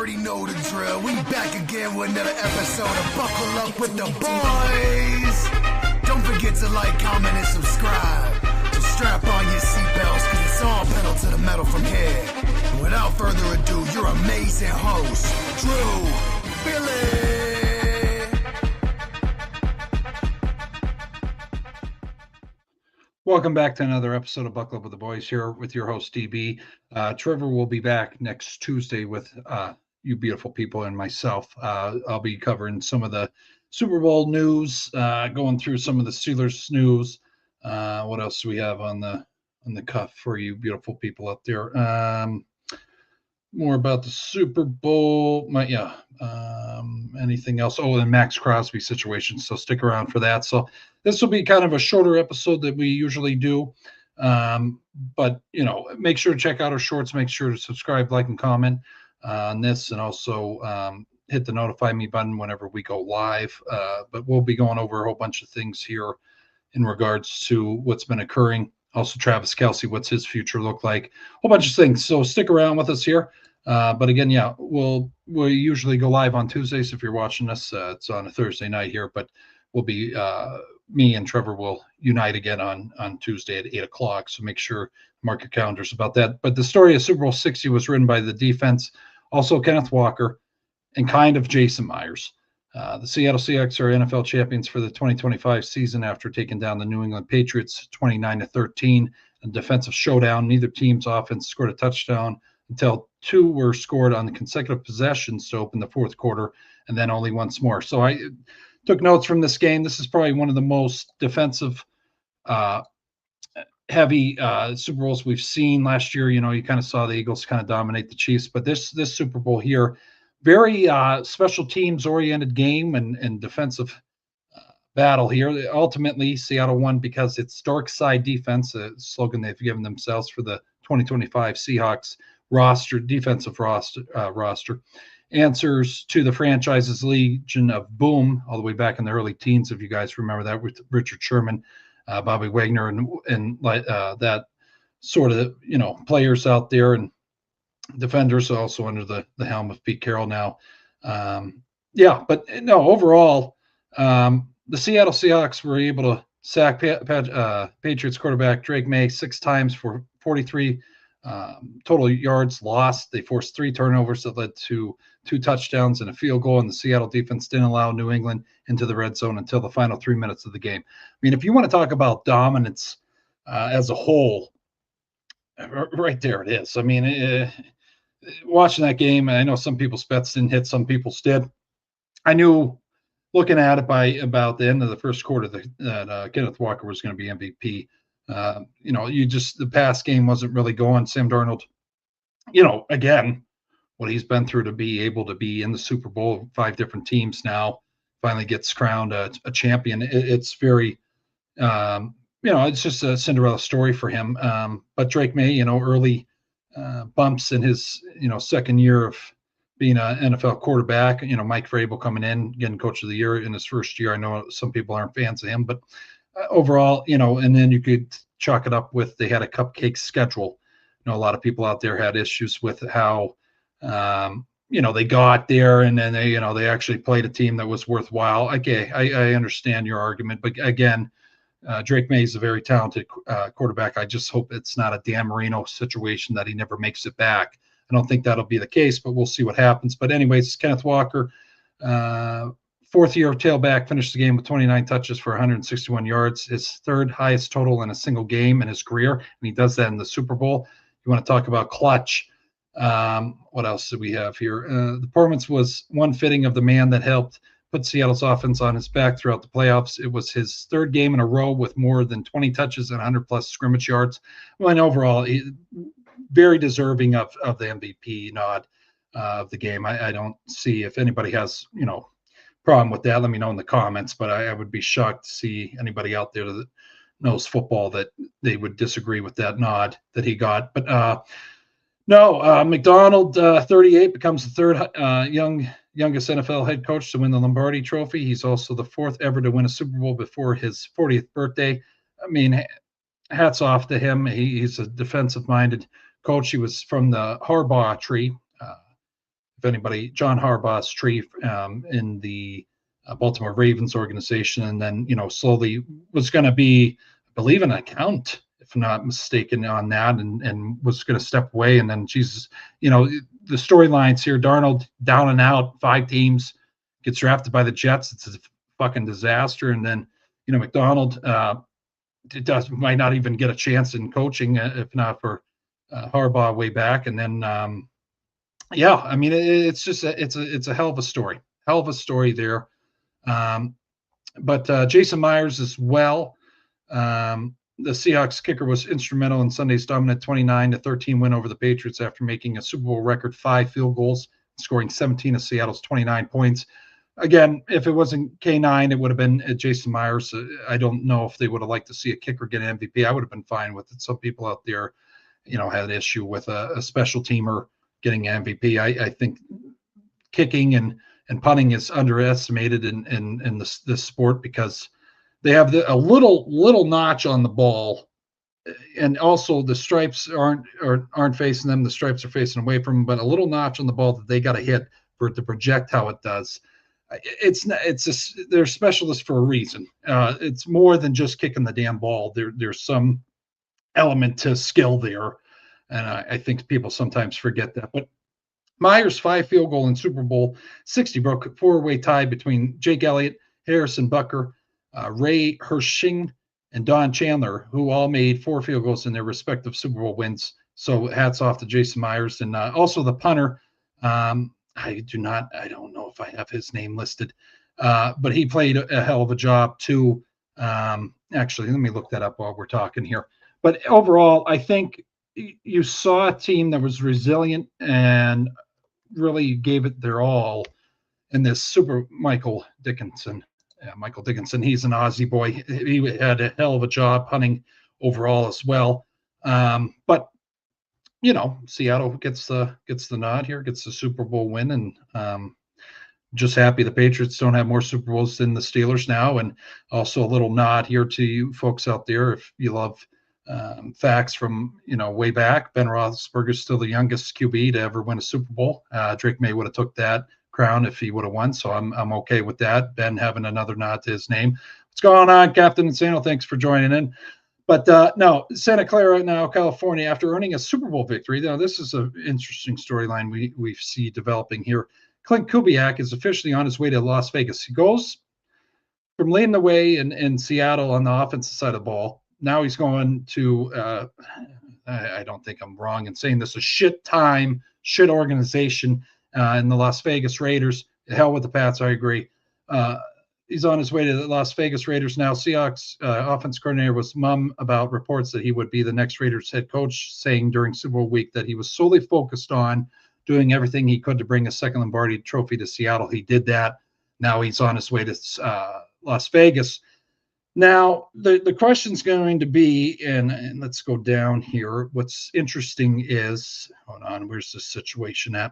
already know the drill. We back again with another episode of Buckle Up with the Boys. Don't forget to like, comment, and subscribe. So strap on your seatbelts, cause it's all pedal to the metal from here. And without further ado, your amazing host, Drew Billy. Welcome back to another episode of Buckle Up with the Boys here with your host, DB. Trevor will be back next Tuesday with you beautiful people and myself. I'll be covering some of the Super Bowl news, going through some of the Steelers news. What else do we have on the cuff for you beautiful people up there? More about the Super Bowl. Anything else? Oh, and Max Crosby situation. So stick around for that. So this will be kind of a shorter episode that we usually do. But, you know, make sure to check out our shorts. Make sure to subscribe, like, and comment on this. And also hit the notify me button whenever we go live. But we'll be going over a whole bunch of things here in regards to what's been occurring. Also, Travis Kelce, what's his future look like? A whole bunch of things. So stick around with us here. But again, yeah, we'll usually go live on Tuesdays. If you're watching us, it's on a Thursday night here, but we'll be me and Trevor will unite again on Tuesday at 8 o'clock. So make sure mark your calendars about that. But the story of Super Bowl 60 was written by the defense, also Kenneth Walker, and kind of Jason Myers. The Seattle Seahawks are NFL champions for the 2025 season after taking down the New England Patriots 29-13 in a defensive showdown. Neither team's offense scored a touchdown until two were scored on the consecutive possessions to open the fourth quarter, and then only once more. So I took notes from this game. This is probably one of the most defensive heavy Super Bowls we've seen last year. You know, you kind of saw the Eagles kind of dominate the Chiefs, but this Super Bowl here, very special teams oriented game and defensive battle here. Ultimately, Seattle won because it's dark side defense, a slogan they've given themselves for the 2025 Seahawks defensive roster, answers to the franchise's legion of boom all the way back in the early teens, if you guys remember that, with Richard Sherman, Bobby Wagner, and that sort of, you know, players out there and defenders also under the helm of Pete Carroll now. But no, overall, the Seattle Seahawks were able to sack Patriots quarterback Drake May 6 times for 43 total yards lost. They forced 3 turnovers that led to 2 touchdowns and a field goal, and the Seattle defense didn't allow New England into the red zone until the final 3 minutes of the game. I mean, if you want to talk about dominance as a whole, right there it is. I mean, watching that game, I know some people's bets didn't hit, some people's did. I knew looking at it by about the end of the first quarter that Kenneth Walker was going to be MVP. You know, the past game wasn't really going. Sam Darnold, you know, again, what he's been through to be able to be in the Super Bowl, 5 different teams now, finally gets crowned a champion. It's very, you know, it's just a Cinderella story for him. But Drake May, you know, early bumps in his, you know, second year of being an NFL quarterback. You know, Mike Vrabel coming in, getting Coach of the Year in his first year. I know some people aren't fans of him, but overall, you know, and then you could chalk it up with they had a cupcake schedule. You know, a lot of people out there had issues with how, you know, they got there and then they, you know, they actually played a team that was worthwhile. Okay, I understand your argument, but again, Drake May is a very talented quarterback. I just hope it's not a Dan Marino situation that he never makes it back. I don't think that'll be the case, but we'll see what happens. But anyways, Kenneth Walker, 4th year of tailback, finished the game with 29 touches for 161 yards, his 3rd highest total in a single game in his career, and he does that in the Super Bowl. You want to talk about clutch. What else do we have here? The performance was one fitting of the man that helped put Seattle's offense on his back throughout the playoffs. It was his 3rd game in a row with more than 20 touches and 100-plus scrimmage yards. Well, and overall, very deserving of the MVP nod of the game. I don't see if anybody has, you know, problem with that. Let me know in the comments, but I would be shocked to see anybody out there that knows football that they would disagree with that nod that he got. But McDonald, 38, becomes the 3rd youngest NFL head coach to win the Lombardi Trophy. He's also the 4th ever to win a Super Bowl before his 40th birthday. I mean, hats off to him. He's a defensive-minded coach. He was from the Harbaugh tree. anybody, John Harbaugh's tree in the Baltimore Ravens organization, and then slowly was going to be, I believe, an accountant, if I'm not mistaken, on that, and was going to step away. And then Jesus, the storylines here: Darnold down and out, 5 teams, gets drafted by the Jets. It's a fucking disaster. And then McDonald might not even get a chance in coaching if not for Harbaugh way back. And then I mean, it's just it's a hell of a story there. But Jason Myers as well. The Seahawks kicker was instrumental in Sunday's dominant 29-13 win over the Patriots after making a Super Bowl record 5 field goals, scoring 17 of Seattle's 29 points. Again, if it wasn't K9, it would have been Jason Myers. I don't know if they would have liked to see a kicker get an MVP. I would have been fine with it. Some people out there, had an issue with a special teamer getting an MVP. I think kicking and punting is underestimated in this sport because they have a little notch on the ball, and also the stripes aren't facing them. The stripes are facing away from them, but a little notch on the ball that they got to hit for it to project how it does. They're specialists for a reason. It's more than just kicking the damn ball. There's some element to skill there, and I think people sometimes forget that. But Myers' 5 field goal in Super Bowl 60 broke a 4-way tie between Jake Elliott, Harrison Butker, Ray Hershing, and Don Chandler, who all made 4 field goals in their respective Super Bowl wins. So hats off to Jason Myers, and also the punter. I don't know if I have his name listed, but he played a hell of a job too. Actually, let me look that up while we're talking here. But overall, I think you saw a team that was resilient and really gave it their all in this Super Michael Dickinson. Michael Dickinson, he's an Aussie boy. He had a hell of a job punting overall as well. But Seattle gets the nod here, gets the Super Bowl win, and just happy the Patriots don't have more Super Bowls than the Steelers now. And also a little nod here to you folks out there, if you love facts from way back. Ben Roethlisberger is still the youngest QB to ever win a Super Bowl. Drake May would have took that crown if he would have won, so I'm okay with that. Ben having another nod to his name. What's going on, Captain Insano? Thanks for joining in. But no, Santa Clara now, California, after earning a Super Bowl victory. Now, this is an interesting storyline we see developing here. Clint Kubiak is officially on his way to Las Vegas. He goes from leading the way in Seattle on the offensive side of the ball. Now he's going to, I don't think I'm wrong in saying this, a shit organization in the Las Vegas Raiders. Hell with the Pats, I agree. He's on his way to the Las Vegas Raiders now. Seahawks offense coordinator was mum about reports that he would be the next Raiders head coach, saying during Super Bowl week that he was solely focused on doing everything he could to bring a second Lombardi trophy to Seattle. He did that. Now he's on his way to Las Vegas. Now, the question's going to be, and let's go down here. What's interesting is, hold on, where's the situation at?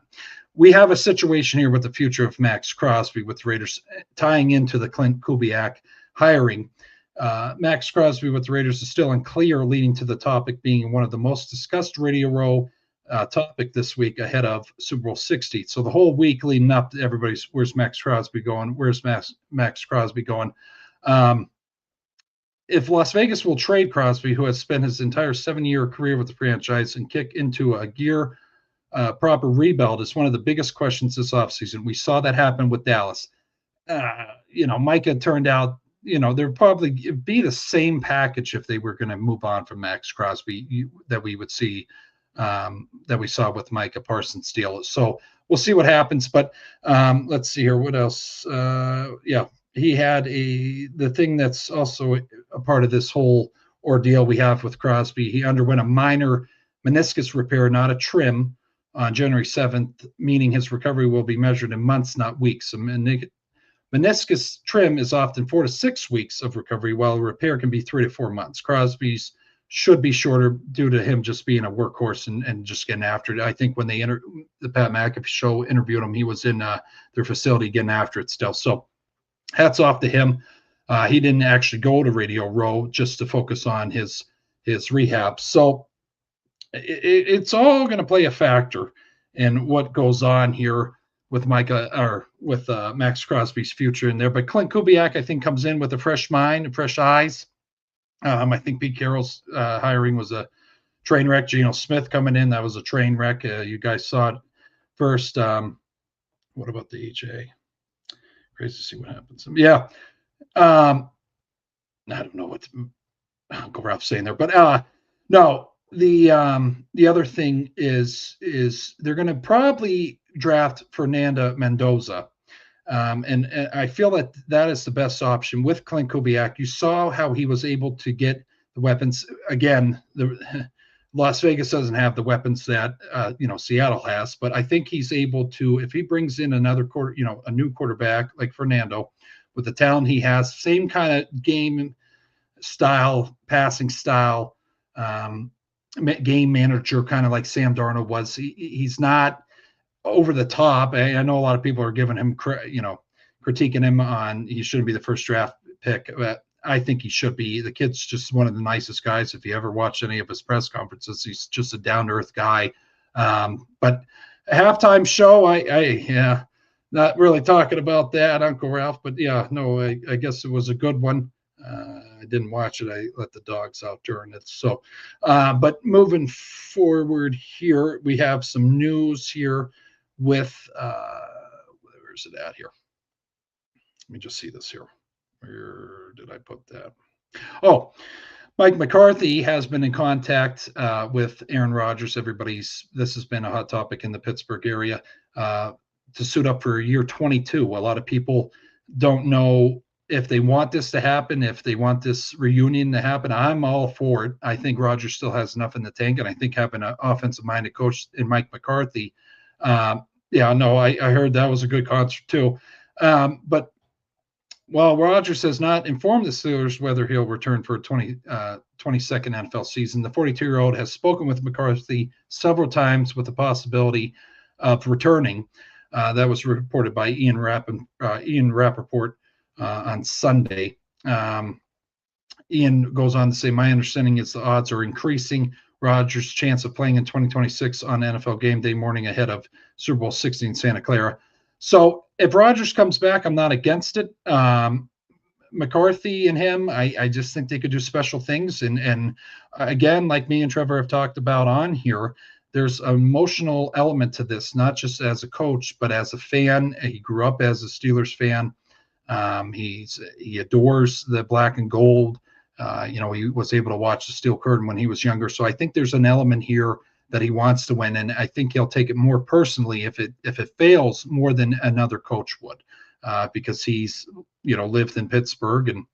We have a situation here with the future of Max Crosby with the Raiders tying into the Clint Kubiak hiring. Max Crosby with the Raiders is still unclear, leading to the topic being one of the most discussed Radio Row topic this week ahead of Super Bowl 60. So the whole week leading up to everybody's, where's Max Crosby going? Where's Max Crosby going? If Las Vegas will trade Crosby, who has spent his entire 7-year career with the franchise, and kick into a gear proper rebuild, is one of the biggest questions this offseason. We saw that happen with Dallas. Micah turned out, there'd probably be the same package if they were going to move on from Max Crosby that we would see, that we saw with Micah Parsons deal. So we'll see what happens. But let's see here. What else? He had the thing that's also a part of this whole ordeal we have with Crosby. He underwent a minor meniscus repair, not a trim, on January 7th, meaning his recovery will be measured in months, not weeks. A meniscus trim is often 4 to 6 weeks of recovery, while a repair can be 3 to 4 months. Crosby's should be shorter due to him just being a workhorse and just getting after it. I think when the Pat McAfee show interviewed him, he was in their facility getting after it still. So hats off to him. He didn't actually go to Radio Row just to focus on his rehab. So it's all going to play a factor in what goes on here. with Max Crosby's future in there. But Clint Kubiak, I think, comes in with a fresh mind and fresh eyes. I think Pete Carroll's hiring was a train wreck. Geno Smith coming in, that was a train wreck. You guys saw it first. What about the HA? Crazy to see what happens. Yeah. I don't know what Uncle Ralph's saying there, but no. The other thing is they're going to probably draft Fernando Mendoza. And I feel that is the best option with Clint Kubiak. You saw how he was able to get the weapons. Again, Las Vegas doesn't have the weapons that Seattle has, but I think he's able to, if he brings in a new quarterback like Fernando with the talent he has, same kind of game style, passing style, game manager, kind of like Sam Darnold was. He's not over the top. I know a lot of people are giving him, critiquing him on he shouldn't be the first draft pick, but I think he should be. The kid's just one of the nicest guys. If you ever watch any of his press conferences, he's just a down-to-earth guy. But a halftime show, I not really talking about that, Uncle Ralph, but I guess it was a good one. I didn't watch it. I let the dogs out during it. So, but moving forward here, we have some news here with, where's it at here? Let me just see this here. Where did I put that? Oh, Mike McCarthy has been in contact with Aaron Rodgers. This has been a hot topic in the Pittsburgh area to suit up for year 22. A lot of people don't know if they want this to happen, if they want this reunion to happen. I'm all for it. I think Rodgers still has enough in the tank, and I think having an offensive-minded coach in Mike McCarthy, I heard that was a good concert too. But while Rodgers has not informed the Steelers whether he'll return for a 22nd NFL season, the 42-year-old has spoken with McCarthy several times with the possibility of returning. That was reported by Ian Rappaport on Sunday. Ian goes on to say, my understanding is the odds are increasing Rodgers' chance of playing in 2026 on NFL game day morning ahead of Super Bowl 60 in Santa Clara. So if Rodgers comes back, I'm not against it. McCarthy and him, I just think they could do special things. And again, like me and Trevor have talked about on here, there's an emotional element to this, not just as a coach, but as a fan. He grew up as a Steelers fan. He adores the black and gold. He was able to watch the Steel Curtain when he was younger. So I think there's an element here that he wants to win, and I think he'll take it more personally if it fails more than another coach would, because he's lived in Pittsburgh and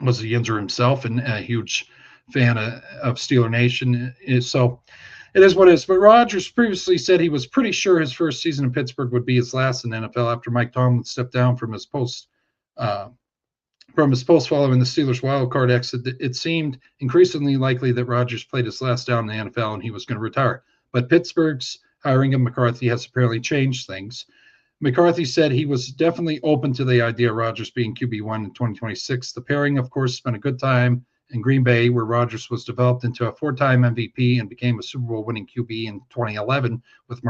was a Yinzer himself and a huge fan of Steeler Nation. So it is what it is. But Rodgers previously said he was pretty sure his first season in Pittsburgh would be his last in the NFL after Mike Tomlin stepped down from his post following the Steelers' wild card exit. It seemed increasingly likely that Rodgers played his last down in the NFL and he was going to retire. But Pittsburgh's hiring of McCarthy has apparently changed things. McCarthy said he was definitely open to the idea of Rodgers being QB1 in 2026. The pairing, of course, spent a good time in Green Bay, where Rodgers was developed into a four-time MVP and became a Super Bowl winning QB in 2011 with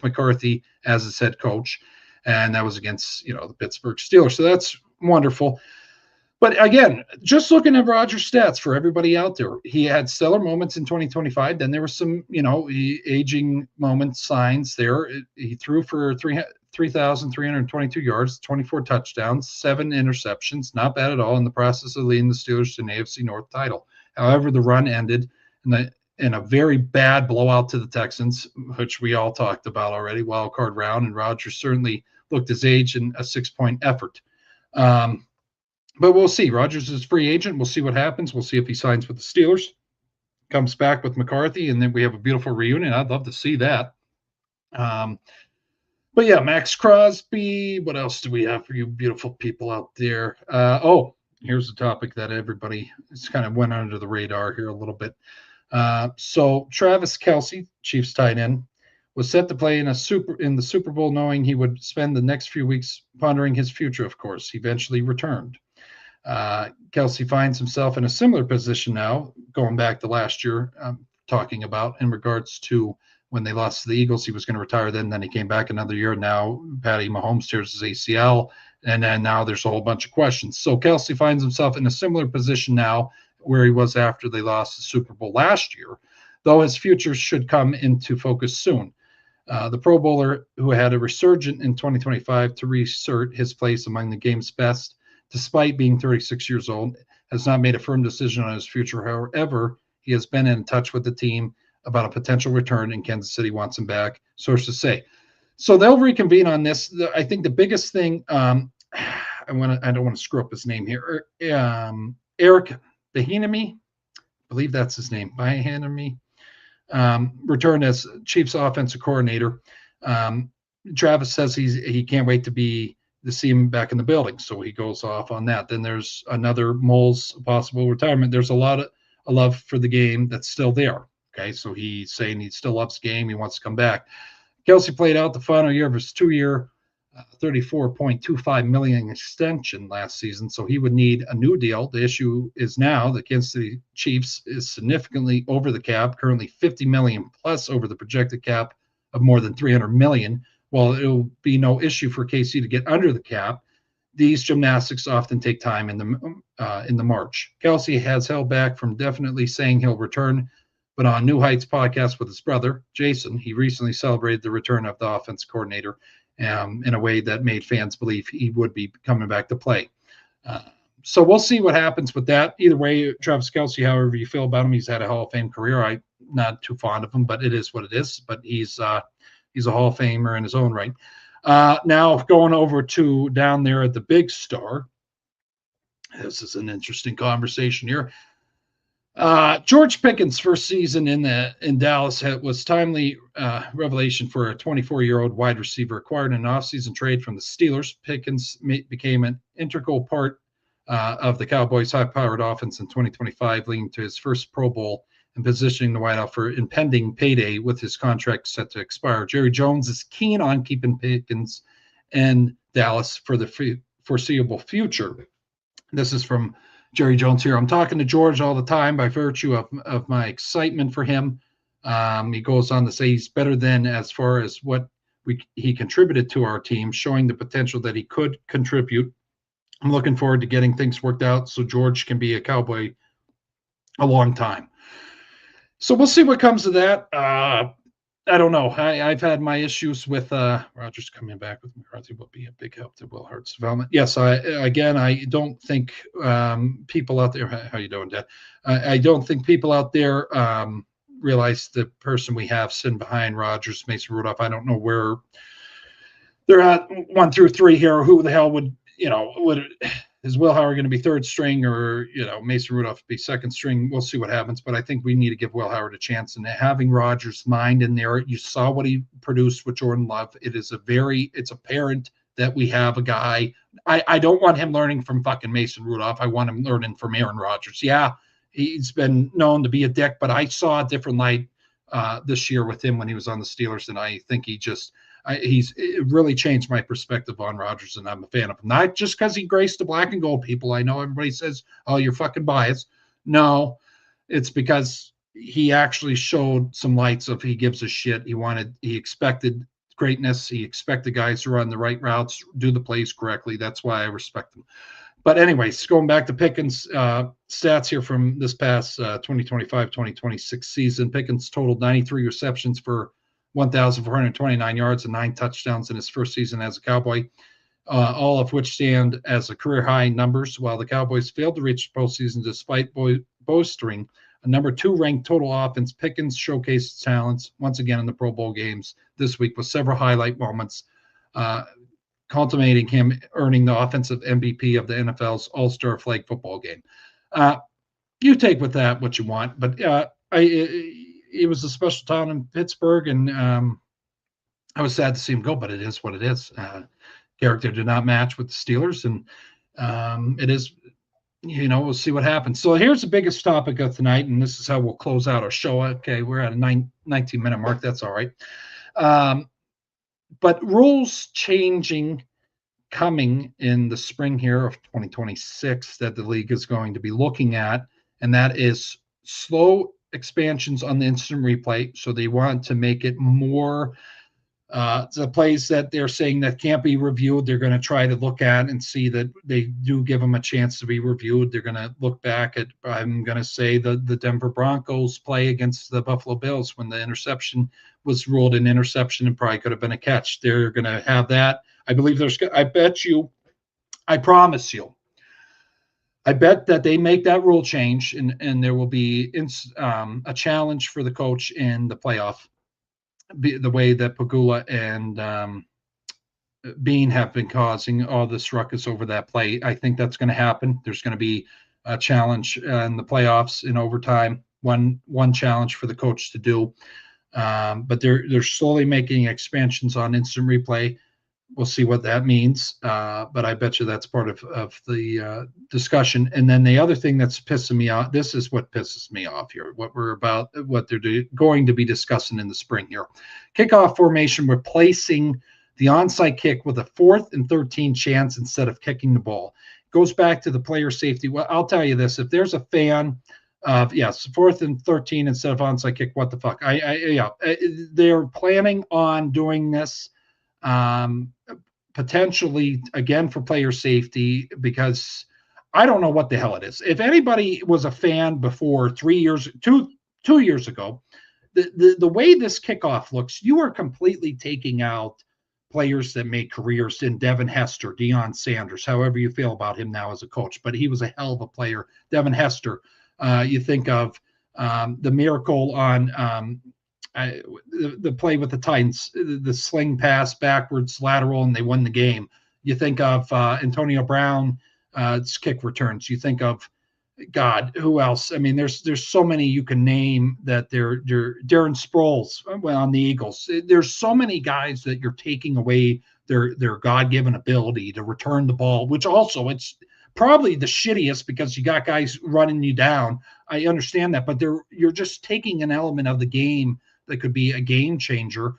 McCarthy as his head coach. And that was against, the Pittsburgh Steelers. So that's wonderful. But again, just looking at Rodgers' stats for everybody out there, he had stellar moments in 2025. Then there were some, aging moments, signs there. He threw for 3,322 yards, 24 touchdowns, 7 interceptions. Not bad at all in the process of leading the Steelers to an AFC North title. However, the run ended in a very bad blowout to the Texans, which we all talked about already, wild card round, and Rodgers certainly looked his age in a 6-point effort. But we'll see. Rodgers is a free agent. We'll see what happens. We'll see if he signs with the Steelers, comes back with McCarthy, and then we have a beautiful reunion. I'd love to see that. But yeah, Max Crosby. What else do we have for you beautiful people out there? Here's a topic that everybody kind of went under the radar here a little bit. So Travis Kelce, Chiefs tight end, was set to play in the Super Bowl, knowing he would spend the next few weeks pondering his future. Of course, he eventually returned. Kelce finds himself in a similar position now, going back to last year, talking about in regards to when they lost to the Eagles, he was going to retire then he came back another year. Now Patty Mahomes tears his ACL, and then now there's a whole bunch of questions. So Kelce finds himself in a similar position now where he was after they lost the Super Bowl last year, though his future should come into focus soon. The Pro Bowler, who had a resurgent in 2025 to reassert his place among the game's best, despite being 36 years old, has not made a firm decision on his future. However, he has been in touch with the team about a potential return, and Kansas City wants him back, sources say. So they'll reconvene on this. I think the biggest thing, I don't want to screw up his name here. Eric Bieniemy, I believe that's his name. Bieniemy. Returned as Chiefs offensive coordinator. Travis says he can't wait to see him back in the building, so he goes off on that. Then there's another Moles possible retirement. There's a lot of love for the game that's still there. Okay, so he's saying he still loves the game. He wants to come back. Kelce played out the final year of his 2-year, $34.25 million extension last season, so he would need a new deal. The issue is now the Kansas City Chiefs is significantly over the cap, currently $50 million plus over the projected cap of more than $300 million. While it will be no issue for KC to get under the cap, these gymnastics often take time in the march. Kelce has held back from definitely saying he'll return, but on New Heights podcast with his brother, Jason, he recently celebrated the return of the offense coordinator in a way that made fans believe he would be coming back to play. So we'll see what happens with that. Either way, Travis Kelce, however you feel about him, he's had a Hall of Fame career. I'm not too fond of him, but it is what it is. But he's a Hall of Famer in his own right. Now going over to down there at the Big Star. This is an interesting conversation here. George Pickens' first season in Dallas was timely revelation for a 24-year-old wide receiver acquired in an offseason trade from the Steelers. Pickens became an integral part of the Cowboys' high-powered offense in 2025, leading to his first Pro Bowl and positioning the wideout for impending payday with his contract set to expire. Jerry Jones is keen on keeping Pickens in Dallas for the foreseeable future. This is from Jerry Jones here. I'm talking to George all the time by virtue of my excitement for him. He goes on to say he's better than as far as what he contributed to our team, showing the potential that he could contribute. I'm looking forward to getting things worked out so George can be a Cowboy a long time. So we'll see what comes of that. I don't know. I've had my issues with Rodgers coming back with McCarthy will be a big help to Will Hart's development. Yes, I don't think people out there. How you doing, Dad? I don't think people out there realize the person we have sitting behind Rodgers, Mason Rudolph. I don't know where they're at 1 through 3 here. Who the hell would is Will Howard going to be third string or Mason Rudolph be second string? We'll see what happens, but I think we need to give Will Howard a chance. And having Rodgers' mind in there, you saw what he produced with Jordan Love. It's apparent that we have a guy. I don't want him learning from fucking Mason Rudolph. I want him learning from Aaron Rodgers. Yeah, he's been known to be a dick, but I saw a different light this year with him when he was on the Steelers, and I think it really changed my perspective on Rodgers, and I'm a fan of him. Not just because he graced the black and gold people. I know everybody says, oh, you're fucking biased. No, it's because he actually showed some lights of he gives a shit. He expected greatness. He expected guys to run the right routes, do the plays correctly. That's why I respect him. But anyways, going back to Pickens' stats here from this past 2025-2026 season, Pickens totaled 93 receptions for 1,429 yards and 9 touchdowns in his first season as a Cowboy, all of which stand as a career-high numbers, while the Cowboys failed to reach the postseason despite bolstering a number 2 ranked total offense. Pickens showcased his talents once again in the Pro Bowl games this week with several highlight moments, culminating him earning the offensive MVP of the NFL's All-Star Flag Football game. You take with that what you want, but it was a special town in Pittsburgh, and I was sad to see him go, but it is what it is. Character did not match with the Steelers, and it is, we'll see what happens. So here's the biggest topic of tonight, and this is how we'll close out our show. Okay, we're at a 19-minute mark. That's all right. But rules changing coming in the spring here of 2026 that the league is going to be looking at, and that is slow expansions on the instant replay. So they want to make it more the plays that they're saying that can't be reviewed, they're going to try to look at and see that they do give them a chance to be reviewed. They're going to look back at, I'm going to say, the Denver Broncos play against the Buffalo Bills when the interception was ruled an interception and probably could have been a catch. They're going to have that. I believe I bet you, I promise you, I bet that they make that rule change and there will be a challenge for the coach in the playoff. The way that Pagula and Bean have been causing all this ruckus over that play. I think that's going to happen. There's going to be a challenge in the playoffs in overtime, one challenge for the coach to do. But they're slowly making expansions on instant replay. We'll see what that means. But I bet you that's part of the discussion. And then the other thing that's pissing me off, this is what pisses me off here, what they're going to be discussing in the spring here. Kickoff formation, replacing the onside kick with a 4th and 13 chance instead of kicking the ball. It goes back to the player safety. Well, I'll tell you this, if there's a fan of, 4th and 13 instead of onside kick, what the fuck? They're planning on doing this potentially again for player safety, because I don't know what the hell it is. If anybody was a fan before 2 years ago, the way this kickoff looks, you are completely taking out players that made careers in Devin Hester, Deion Sanders, however you feel about him now as a coach, but he was a hell of a player. Devin Hester, you think of the miracle on the play with the Titans, the sling pass backwards lateral, and they won the game. You think of Antonio Brown, kick returns. You think of, God, who else? I mean, there's so many you can name that they're Darren Sproles on the Eagles. There's so many guys that you're taking away their God-given ability to return the ball, which also it's probably the shittiest because you got guys running you down. I understand that, but you're just taking an element of the game that could be a game changer,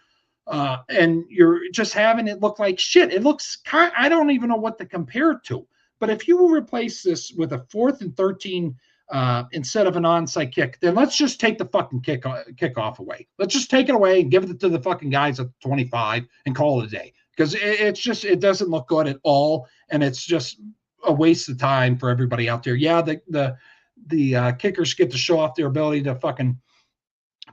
and you're just having it look like shit. It looks I don't even know what to compare it to. But if you will replace this with a 4th and 13 instead of an onside kick, then let's just take the fucking kickoff away. Let's just take it away and give it to the fucking guys at 25 and call it a day, because it doesn't look good at all, and it's just a waste of time for everybody out there. Yeah, the kickers get to show off their ability to fucking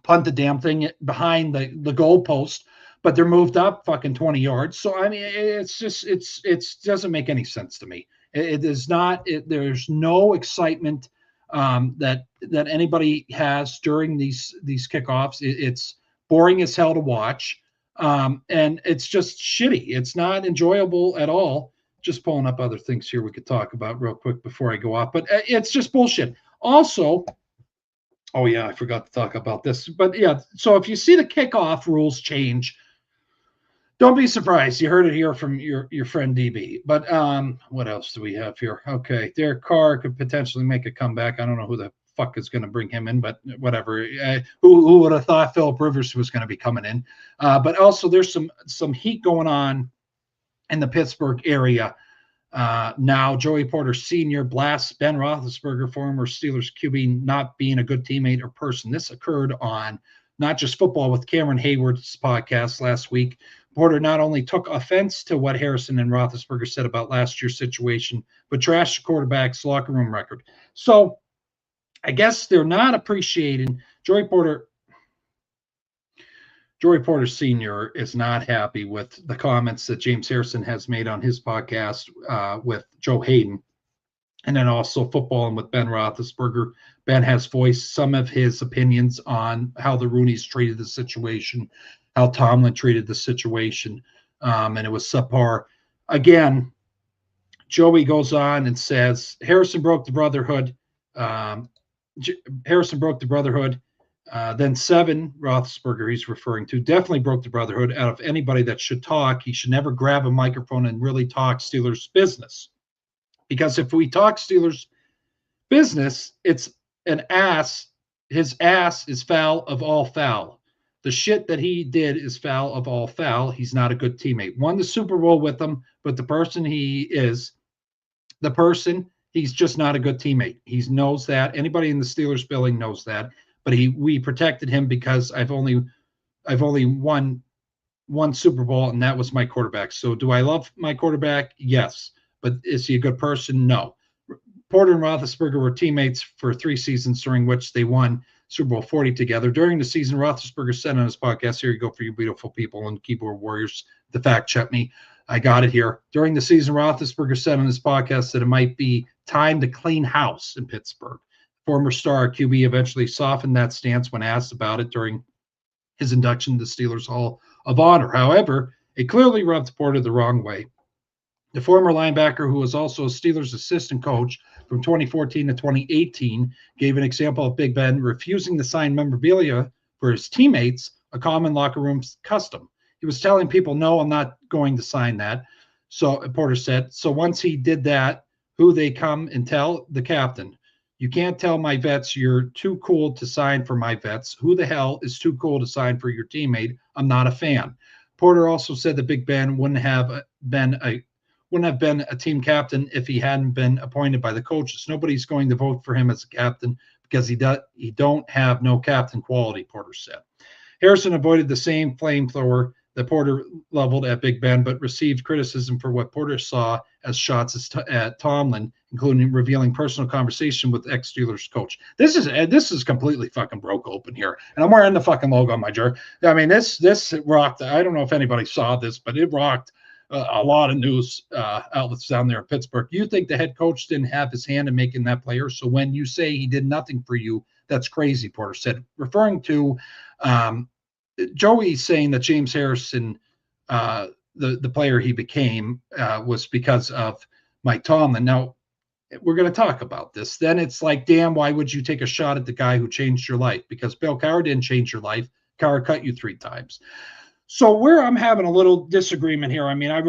punt the damn thing behind the goal post, but they're moved up fucking 20 yards. So, I mean, it doesn't make any sense to me. It is not, there's no excitement that anybody has during these kickoffs. It's boring as hell to watch. And it's just shitty. It's not enjoyable at all. Just pulling up other things here we could talk about real quick before I go off, but it's just bullshit. Also, oh yeah, I forgot to talk about this, but yeah. So if you see the kickoff rules change, don't be surprised. You heard it here from your friend DB. But what else do we have here? Okay, Derek Carr could potentially make a comeback. I don't know who the fuck is going to bring him in, but whatever. Who would have thought Phillip Rivers was going to be coming in? But also there's some heat going on in the Pittsburgh area. Now, Joey Porter Sr. blasts Ben Roethlisberger, former Steelers QB, not being a good teammate or person. This occurred on Not Just Football with Cameron Hayward's podcast last week. Porter not only took offense to what Harrison and Roethlisberger said about last year's situation, but trashed the quarterback's locker room record. So I guess they're not appreciating Joey Porter Sr. is not happy with the comments that James Harrison has made on his podcast with Joe Hayden, and then also Footballing with Ben Roethlisberger. Ben has voiced some of his opinions on how the Rooneys treated the situation, how Tomlin treated the situation, and it was subpar. Again, Joey goes on and says, Harrison broke the brotherhood. Then Seven, Roethlisberger he's referring to, definitely broke the brotherhood. Out of anybody that should talk, he should never grab a microphone and really talk Steelers business. Because if we talk Steelers business, it's an ass. His ass is foul of all foul. The shit that he did is foul of all foul. He's not a good teammate. Won the Super Bowl with them, but the person he's just not a good teammate. He knows that. Anybody in the Steelers building knows that. but we protected him because I've only won one Super Bowl, and that was my quarterback. So do I love my quarterback? Yes. But is he a good person? No. Porter and Roethlisberger were teammates for 3 seasons, during which they won Super Bowl 40 together. During the season, Roethlisberger said on his podcast, here you go for you beautiful people and keyboard warriors, the fact check me. I got it here. During the season, Roethlisberger said on his podcast that it might be time to clean house in Pittsburgh. Former star QB eventually softened that stance when asked about it during his induction to the Steelers Hall of Honor. However, it clearly rubbed Porter the wrong way. The former linebacker, who was also a Steelers assistant coach from 2014 to 2018, gave an example of Big Ben refusing to sign memorabilia for his teammates, a common locker room custom. He was telling people, no, I'm not going to sign that. So Porter said, so once he did that, who they come and tell? The captain. You can't tell my vets you're too cool to sign for my vets. Who the hell is too cool to sign for your teammate? I'm not a fan. Porter also said that Big Ben wouldn't have been a team captain if he hadn't been appointed by the coaches. Nobody's going to vote for him as a captain because he don't have no captain quality, Porter said. Harrison avoided the same flamethrower that Porter leveled at Big Ben, but received criticism for what Porter saw as shots at Tomlin, including revealing personal conversation with ex-Steelers coach. This is completely fucking broke open here, and I'm wearing the fucking logo on my jersey. I mean, this rocked. I don't know if anybody saw this, but it rocked a lot of news outlets down there in Pittsburgh. You think the head coach didn't have his hand in making that player? So when you say he did nothing for you, that's crazy, Porter said, referring to Joey saying that James Harrison, the player he became, was because of Mike Tomlin. Now, we're going to talk about this. Then it's like, damn, why would you take a shot at the guy who changed your life? Because Bill Cowher didn't change your life. Cowher cut you 3 times. So where I'm having a little disagreement here. I mean, I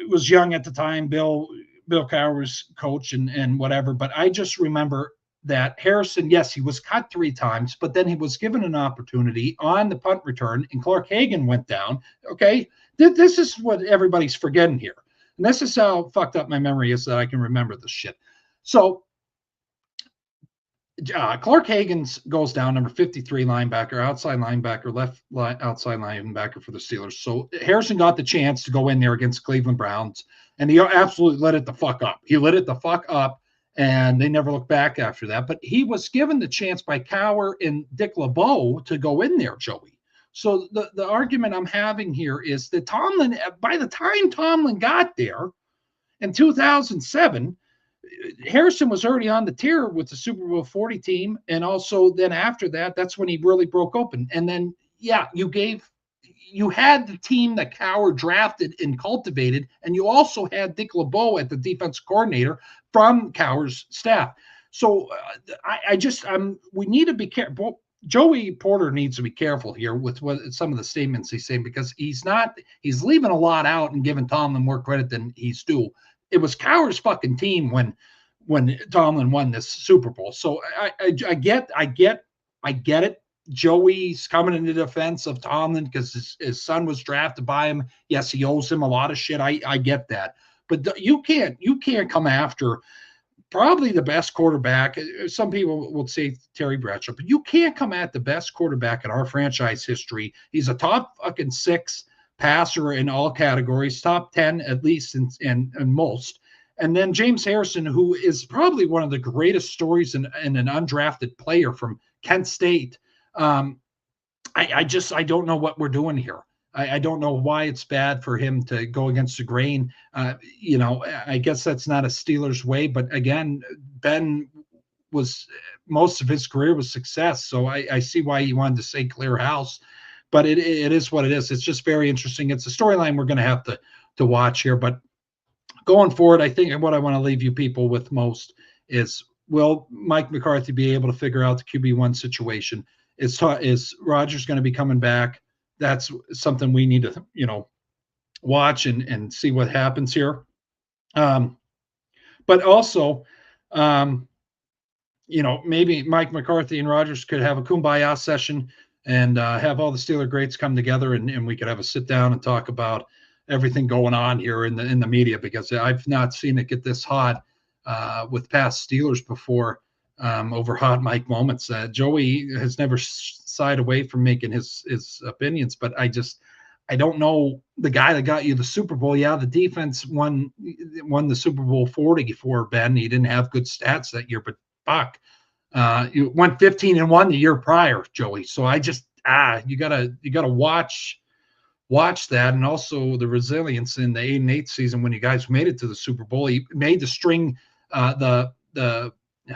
was young at the time. Bill Cowher was coach and whatever, but I just remember that Harrison, yes, he was cut 3 times, but then he was given an opportunity on the punt return, and Clark Hagan went down. Okay, this is what everybody's forgetting here. And this is how fucked up my memory is that I can remember this shit. So Clark Hagan goes down, number 53 linebacker, outside linebacker, outside linebacker for the Steelers. So Harrison got the chance to go in there against Cleveland Browns, and he absolutely lit it the fuck up. He lit it the fuck up, and they never looked back after that. But he was given the chance by Cowher and Dick LeBeau to go in there, Joey. So the argument I'm having here is that Tomlin, by the time Tomlin got there in 2007, Harrison was already on the tier with the Super Bowl 40 team. And also then after that, that's when he really broke open. And then, yeah, you had the team that Cowher drafted and cultivated, and you also had Dick LeBeau at the defensive coordinator from Cowher's staff. So we need to be careful. Joey Porter needs to be careful here with what some of the statements he's saying, because he's leaving a lot out and giving Tomlin more credit than he's due. It was Cowher's fucking team when Tomlin won this Super Bowl. So I get it. Joey's coming into defense of Tomlin because his son was drafted by him. Yes, he owes him a lot of shit. I get that. But you can't come after probably the best quarterback. Some people will say Terry Bradshaw, but you can't come at the best quarterback in our franchise history. He's a top fucking 6 passer in all categories, top 10 at least in most. And then James Harrison, who is probably one of the greatest stories in an undrafted player from Kent State. I don't know what we're doing here. I don't know why it's bad for him to go against the grain. I guess that's not a Steelers way, but again, Ben was most of his career was success. So I see why he wanted to say clear house, but it is what it is. It's just very interesting. It's a storyline we're going to have to watch here, but going forward, I think what I want to leave you people with most is, will Mike McCarthy be able to figure out the QB1 situation? Is Rodgers going to be coming back? That's something we need to, watch and see what happens here. But also, maybe Mike McCarthy and Rodgers could have a kumbaya session and have all the Steeler greats come together, and we could have a sit down and talk about everything going on here in the media, because I've not seen it get this hot with past Steelers before. over hot mic moments. Joey has never shied away from making his opinions, but I don't know the guy that got you the Super Bowl. Yeah, the defense won the Super Bowl 40 for Ben. He didn't have good stats that year, but fuck, you went 15-1 the year prior, Joey. So I just you gotta watch that, and also the resilience in the 8-8 season when you guys made it to the Super Bowl. He made the string, the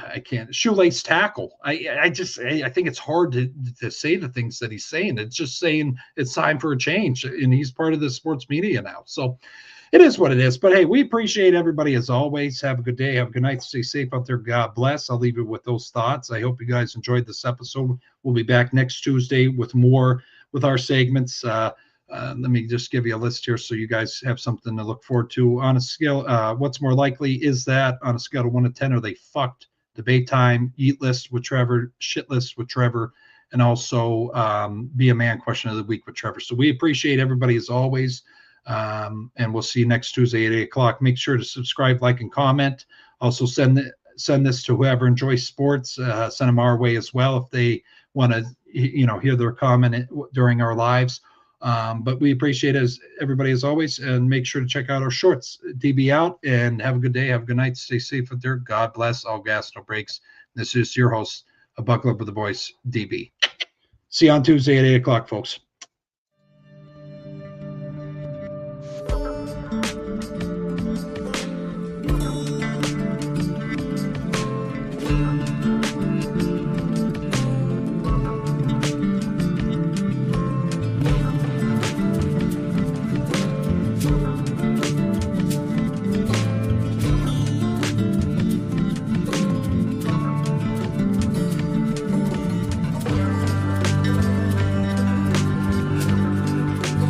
I can't shoelace tackle. I think it's hard to say the things that he's saying. It's just saying it's time for a change, and he's part of the sports media now. So it is what it is. But hey, we appreciate everybody as always. Have a good day. Have a good night. Stay safe out there. God bless. I'll leave you with those thoughts. I hope you guys enjoyed this episode. We'll be back next Tuesday with more with our segments. Let me just give you a list here so you guys have something to look forward to. On a scale, what's more likely is that on a scale of 1 to 10, are they fucked? Debate time, eat list with Trevor, shit list with Trevor, and also be a man question of the week with Trevor. So we appreciate everybody as always. And we'll see you next Tuesday at 8 o'clock. Make sure to subscribe, like, and comment. Also send this to whoever enjoys sports. Send them our way as well if they want to, hear their comment during our lives. But we appreciate everybody as always, and make sure to check out our shorts. DB out, and have a good day. Have a good night. Stay safe out there. God bless. All gas, no breaks. This is your host, A Buckle Up with the Boys, DB. See you on Tuesday at 8 o'clock, folks.